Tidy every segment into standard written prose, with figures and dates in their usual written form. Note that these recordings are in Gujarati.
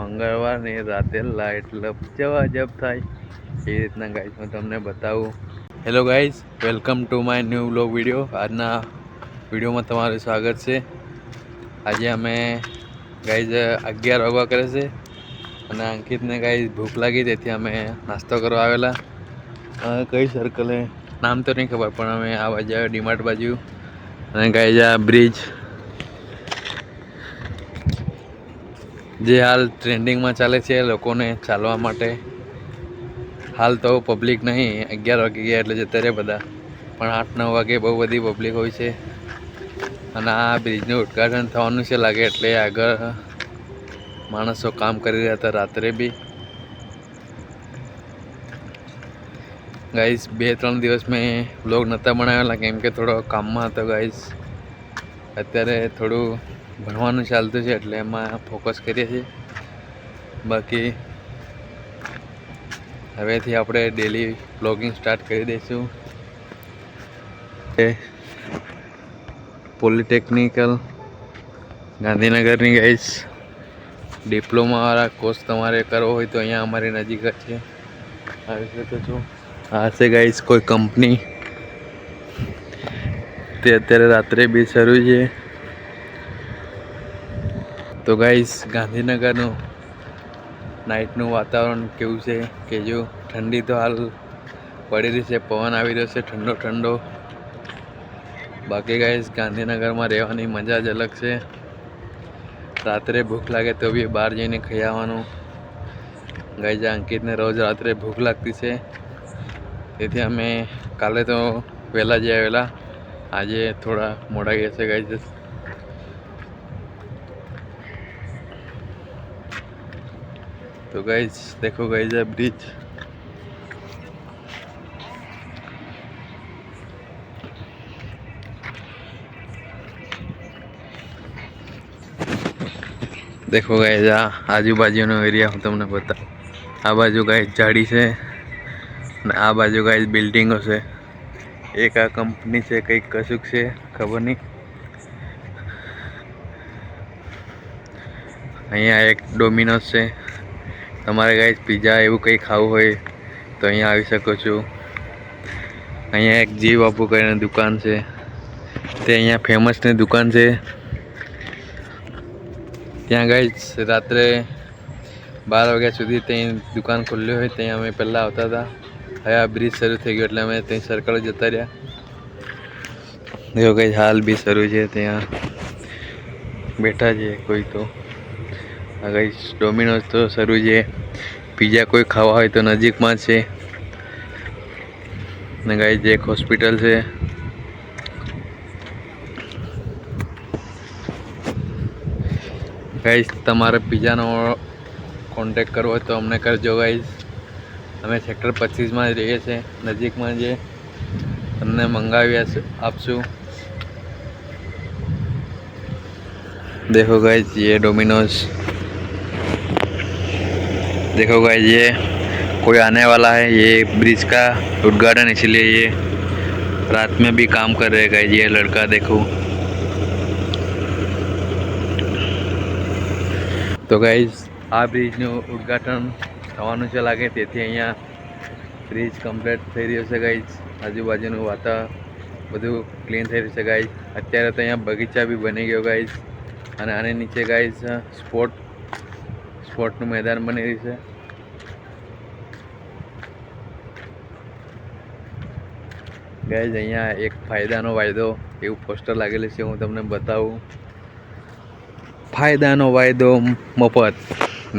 મંગળવારની રાતે લાઇટ જવાજબ થાય એ રીતના ગાઈઝ હું તમને બતાવું. Hello guys, welcome to my new vlog video. આજના વિડીયોમાં તમારું સ્વાગત છે. આજે અમે ગાઈઝ 11 વાગવા કરે છે અને અંકિતને ગાઈઝ ભૂખ લાગી, તેથી અમે નાસ્તો કરવા આવેલા. કઈ સર્કલે નામ તો નહીં ખબર, પણ અમે આ બાજુ ડીમાર્ટ બાજુ. અને ગાઈઝ આ બ્રિજ જે હાલ ટ્રેન્ડિંગમાં ચાલે છે લોકોને ચાલવા માટે. હાલ તો પબ્લિક નહીં, 11 વાગી ગયા એટલે જતા રહે બધા, પણ 8-9 વાગે બહુ બધી પબ્લિક હોય છે. અને આ બ્રિજનું ઉદ્ઘાટન થવાનું છે લાગે, એટલે આગળ માણસો કામ કરી રહ્યા હતા રાત્રે બી. ગાઈઝ 2-3 દિવસ મેં વ્લોગ નહોતા બનાવેલા, કેમ કે થોડો કામમાં હતો ગાઈઝ. અત્યારે થોડું ભણવાનું ચાલતું છે એટલે એમાં ફોકસ કરીએ છીએ. બાકી હવેથી આપણે ડેલી વ્લોગિંગ સ્ટાર્ટ કરી દઈશું. પોલિટેકનિકલ ગાંધીનગરની ગાઈઝ ડિપ્લોમાવાળા કોર્સ તમારે કરવો હોય તો અહીંયા અમારી નજીક જ છે, આવી શકો છો. આ છે ગાઈઝ કોઈ કંપની, તે અત્યારે રાત્રે બી શરૂ છે. તો ગાઈઝ ગાંધીનગરનું નાઇટનું વાતાવરણ કેવું છે કે જો ઠંડી તો હાલ પડી રહી છે, પવન આવી રહ્યો છે ઠંડો ઠંડો. બાકી ગાઈઝ ગાંધીનગરમાં રહેવાની મજા જ અલગ છે. રાત્રે ભૂખ લાગે તો બી બહાર જઈને ખાઈ આવવાનું. ગાઈઝ અંકિતને રોજ રાત્રે ભૂખ લાગતી છે, તેથી અમે કાલે તો વહેલા જઈ આવેલા, આજે થોડા મોડા ગયા છે ગાઈઝ. तो गाइज देखो गाइज है ब्रिज, देखो गाइज आ आजू बाजू एरिया हूँ तमने बता. आ बाजू गाइज झाड़ी से ने आ बाजू गाइज बिल्डिंगो से. एक आ कंपनी से कई कशुक से खबर नहीं. अहिया एक डोमिनोज से. તમારે ગાઈઝ પીઝા એવું કંઈ ખાવું હોય તો અહીંયા આવી શકો છો. અહીંયા એક જી બાપુ કરીને દુકાન છે, તે અહીંયા ફેમસની દુકાન છે. ત્યાં ગાઈઝ રાત્રે 12 વાગ્યા સુધી ત્યાં દુકાન ખુલ્લી હોય, ત્યાં અમે પહેલાં આવતા હતા. હવે આ બ્રિજ શરૂ થઈ ગયો એટલે અમે ત્યાં સર્કલ જતા રહ્યા. જો ગાઈઝ હાલ બી શરૂ છે, ત્યાં બેઠા છે કોઈ તો. આ ગાઈઝ ડોમિનોઝ તો શરૂ છે. પીઝા કોઈ ખાવા હોય તો નજીકમાં છે. ને ગાઈઝ એક હોસ્પિટલ છે. ગાઈઝ તમારે પીઝાનો કોન્ટેક્ટ કરવો હોય તો અમને કરજો ગાઈઝ. અમે સેક્ટર 25માં જ રહીએ છીએ, નજીકમાં જ. તમને મંગાવી આપશું. देखो गाइज ये डोमिनोज, देखो गाइज ये कोई आने वाला है. ये ब्रिज का उद्घाटन, इसलिए ये रात में भी काम कर रहे गाइज. ये लड़का देखो. तो गाइज આ બ્રિજનું ઉદ્ઘાટન થવાનું છે લાગે, તેથી અહીંયા બ્રિજ કમ્પ્લીટ થઈ રહ્યો છે ગાઈઝ. આજુબાજુનું વાતાવરણ બધું ક્લીન થઈ રહ્યું છે ગાઈઝ. અત્યારે તો અહીંયા બગીચા બી બની ગયો ગાઈઝ. અને આની નીચે ગાઈઝ સ્પોર્ટનું મેદાન બની રહ્યું છે. ગાઈઝ અહીંયા એક ફાયદાનો વાયદો એવું પોસ્ટર લાગેલું છે, હું તમને બતાવું. ફાયદાનો વાયદો મફત.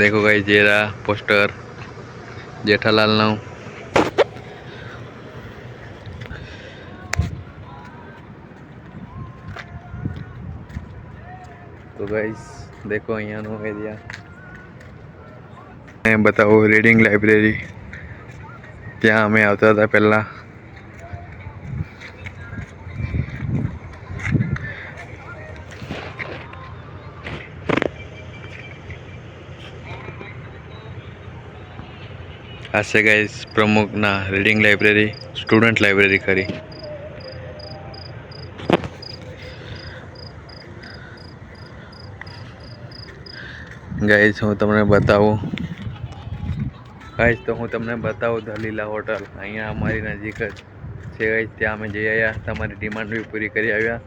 દેખો ગાઈઝ ये रहा पोस्टर जेठालाल. तो गाइस देखो અહીંયાનો એરિયા. मैं बताऊँ રીડિંગ લાઇબ્રેરી, ત્યાં અમે આવતા હતા પહેલાં. આ છે ગાઈસ પ્રમુખના રીડિંગ લાઇબ્રેરી, સ્ટુડન્ટ લાઇબ્રેરી ખરી. ગાઈસ હું તમને બતાવું દલીલા હોટલ અહીંયા અમારી નજીક જ છે ગાઈસ, ત્યાં અમે જઈ આવ્યા, તમારી ડિમાન્ડ બી પૂરી કરી આવ્યા.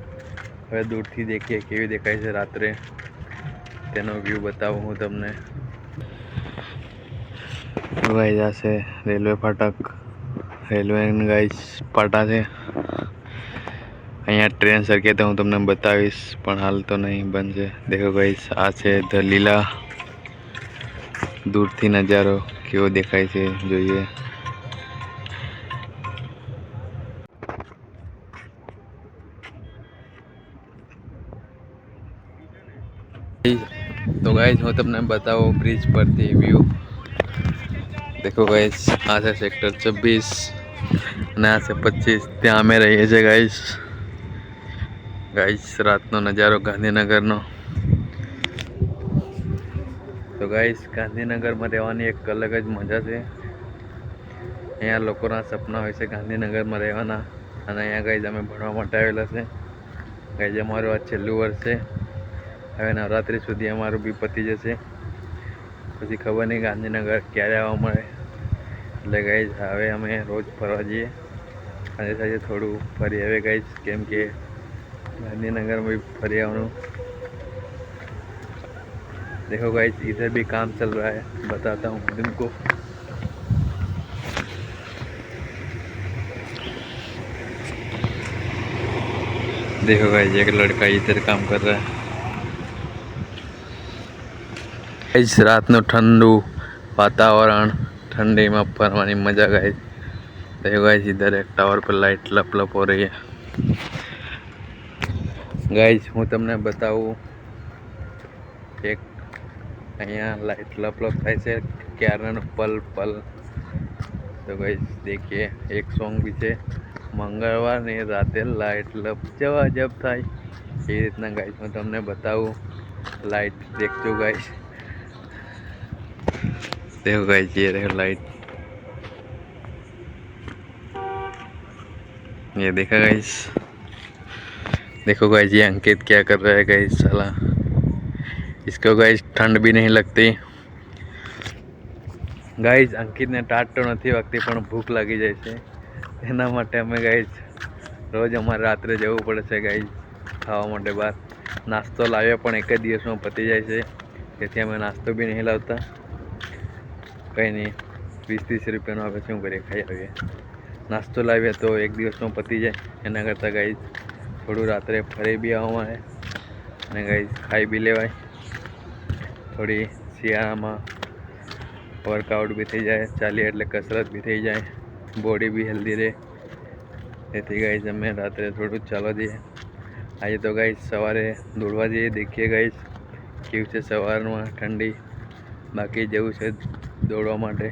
હવે દૂરથી દેખીએ કેવી દેખાય છે રાત્રે, તેનો વ્યૂ બતાવું હું તમને. ગાઈસ આ છે રેલવે ફાટક, રેલવે ગાઈસ પાટા છે. અહીંયા ટ્રેન સરકે તો હું તમને બતાવીશ, પણ હાલ તો નહીં, બંધ છે. દેખો ગાઈસ આ છે દલીલા, દૂરથી નજારો કેવો દેખાય છે જોઈએ. તો ગાઈસ હું તમને બતાવું બ્રિજ પરથી વ્યૂ. દેખો ગાઈસ આ છે સેક્ટર 26 અને આ છે 25, ત્યાં અમે રહીએ છીએ ગાઈસ. ગાઈસ રાતનો નજારો ગાંધીનગરનો. તો ગાઈસ ગાંધીનગરમાં રહેવાની એક અલગ જ મજા છે. અહીંયા લોકોના સપના હોય છે ગાંધીનગરમાં રહેવાના, અને અહીંયા ગાઈસ અમે ભણવા માટે આવેલા છે. ગાઈસ અમારું આ છેલ્લું વર્ષ છે. હવે નવરાત્રિ સુધી અમારું બી પતી જશે, પછી ખબર નહીં ગાંધીનગર ક્યારે આવવા મળે. એટલે ગાઈસ હવે અમે રોજ ફરવા જઈએ, સાથે સાથે થોડું ફરી આવે ગાઈસ, કેમ કે गांधीनगर में फरी आवવાનું. देखो गाइस इधर भी काम चल रहा है, बताता हूँ तुमको. देखो गाइस एक लड़का इधर काम कर रहा है. गाइस रात नो ठंडू वातावरण, ठंडी में फरवानी मजा गाइस. देखो गाइस इधर एक टावर पर लाइट लप लप हो रही है. गाइस હું તમને બતાવું એક અહીંયા લાइट लप लप થાય છે ક્યારનો પલ પલ. તો ગાइस देखिए एक सॉन्ग भी છે મંગળવારની રાતે લાइट લપ જવા જબ થાય, એ રીતના ગાइस હું તમને બતાવું. लाइट देखो गाइस, देखो गाइस ये रहे लाइट, ये देखा गाइस. देखो गाइस ये अंकित क्या कर रहा है गाइस, साला इसको गाइस ठंड भी नहीं लगती. गाइस अंकित ने टाट तो नहीं वागती पण भूख लगी जाए છે, એના માટે અમે ગાइस રોજ અમારે રાત્રે જવું પડે છે ગાइस ખાવા માટે બહાર. નાસ્તો લાવ્યા પણ એક જ દિવસમાં પતી જાય છે, તેથી અમે નાસ્તો બી નહીં લાવતા. કંઈ નહીં, 20-30 રૂપિયાનો આવે છે, શું કરીએ, ખાઈ આવીએ. નાસ્તો લાવ્યા તો એક દિવસમાં પતી જાય, એના કરતાં ગાइस થોડું રાત્રે ફરી બી આવવામાં આવે અને ગાइस ખાઈ બી લેવાય. થોડી શિયાળામાં વર્કઆઉટ બી થઈ જાય, ચાલીએ એટલે કસરત બી થઈ જાય, બોડી બી હેલ્ધી રહે. તેથી ગાइस અમે રાત્રે થોડું ચાલવા જઈએ. આજે તો ગાइस સવારે દોડવા જઈએ, દેખીએ ગાइस કેવું છે સવારમાં ઠંડી. બાકી જવું છે દોડવા માટે.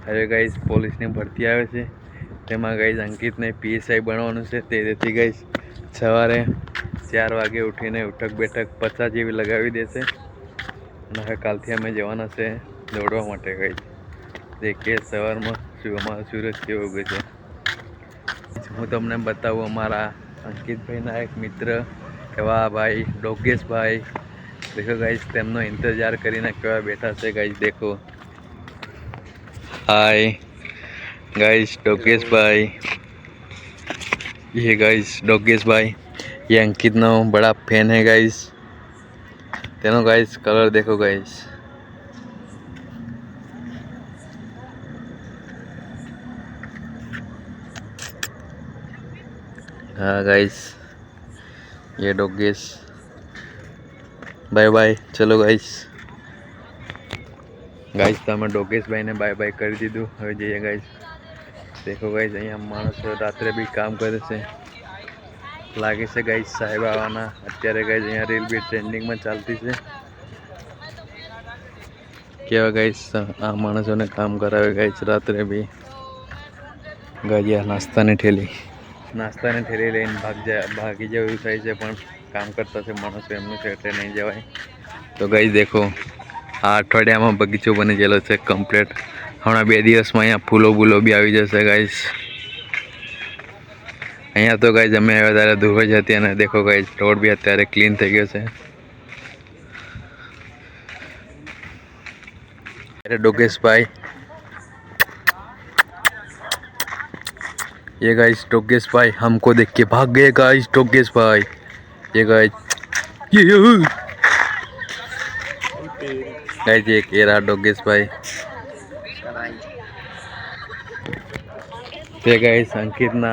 હવે ગાइस પોલીસની ભરતી આવે છે, તેમાં ગાइस અંકિતને PSI બનવાનું છે. તેથી ગાइस સવારે 4 વાગે ઉઠીને ઉઠક બેઠક 50 જેવી લગાવી દેશે, અને હવે કાલથી અમે જવાના છે દોડવા માટે ગાइस. દેખીએ સવારમાં અમારો સૂરજ કેવો ઉગે છે. હું તમને બતાવું અમારા અંકિતભાઈના એક મિત્ર એવા ભાઈ ડોગેશભાઈ. દેખો ગાइस તેમનો ઇંતજાર કરીને કેવા બેઠા છે ગાइस. देखो हाय गाइस डोगेश भाई, ये गाइस डोगेश भाई, ये अंकित नो बड़ा फैन है गाइस. तेनो गाइस कलर देखो गाइस. हाँ गाइस ये डोगेश. बाय बाय, चलो गाइस. गाइस तो हमें डोगेश भाई ने बाय बाय कर दीधું, હવે જઈએ गाइस. देखो गाइस અહીંયા માણસો રાત્રે બી કામ કરે છે, લાગે છે ગાइस સાહેબ આવવાના. અત્યારે ગાइस અહીંયા રીલ બી ટ્રેન્ડિંગમાં ચાલતી છે. કેવા ગાइस આ માણસોને કામ કરાવે गाइस રાત્રે બી. ગાइस નાસ્તાની ઠેલી લઈને ભાગી જવું થાય છે, પણ કામ કરતા છે માણસો, એમનું છે એટલે નહીં જવાય. તો ગાइस देखो આ અઠવાડિયામાં બગીચો બની ગયેલો છે કમ્પ્લીટ. હમણાં 2 દિવસમાં અહીંયા ફૂલો બૂલો બી આવી જશે ગાइस. અહીંયા તો ગાइस અમે આવ્યા ત્યારે ધૂળ જ હતી, અને દેખો ગાइस રોડ બી અત્યારે ક્લીન થઈ ગયો છે. अरे डोगेश भाई, ये गाइस डोगेश भाई हमको देख के भाग गए गाइस। डोगेश भाई ये गाइस, ये गाइस ये केरा डोगेश भाई। તે ગાઈસ અંકિતના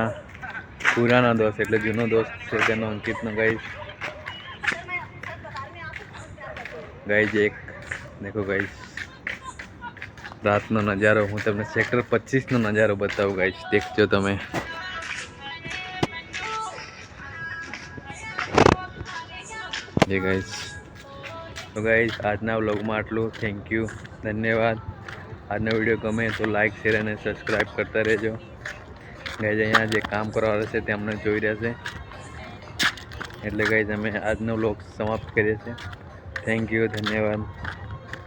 પુરાના દોસ્ત એટલે જૂનો દોસ્ત છે તેનો અંકિતનો ગાઈસ એક દેખો ગાઈસ રાતનો નજારો હું તમને સેક્ટર 25 નો નજારો બતાવું ગાઈસ, દેખજો તમે। જે ગાઈસ તો ગાઈસ આજના વ્લોગમાં આટલું। થેન્ક યુ, ધન્યવાદ। આજનો વિડીયો ગમે તો લાઈક શેર અને સબસ્ક્રાઈબ કરતા રહેજો। ગાઈસ અહીંયા જે કામ કરવાવાળા છે તે અમને જોઈ રહ્યા છે એટલે ગાઈસ અમે આજનો વ્લોગ સમાપ્ત કરીએ છીએ। થેન્ક યુ, ધન્યવાદ।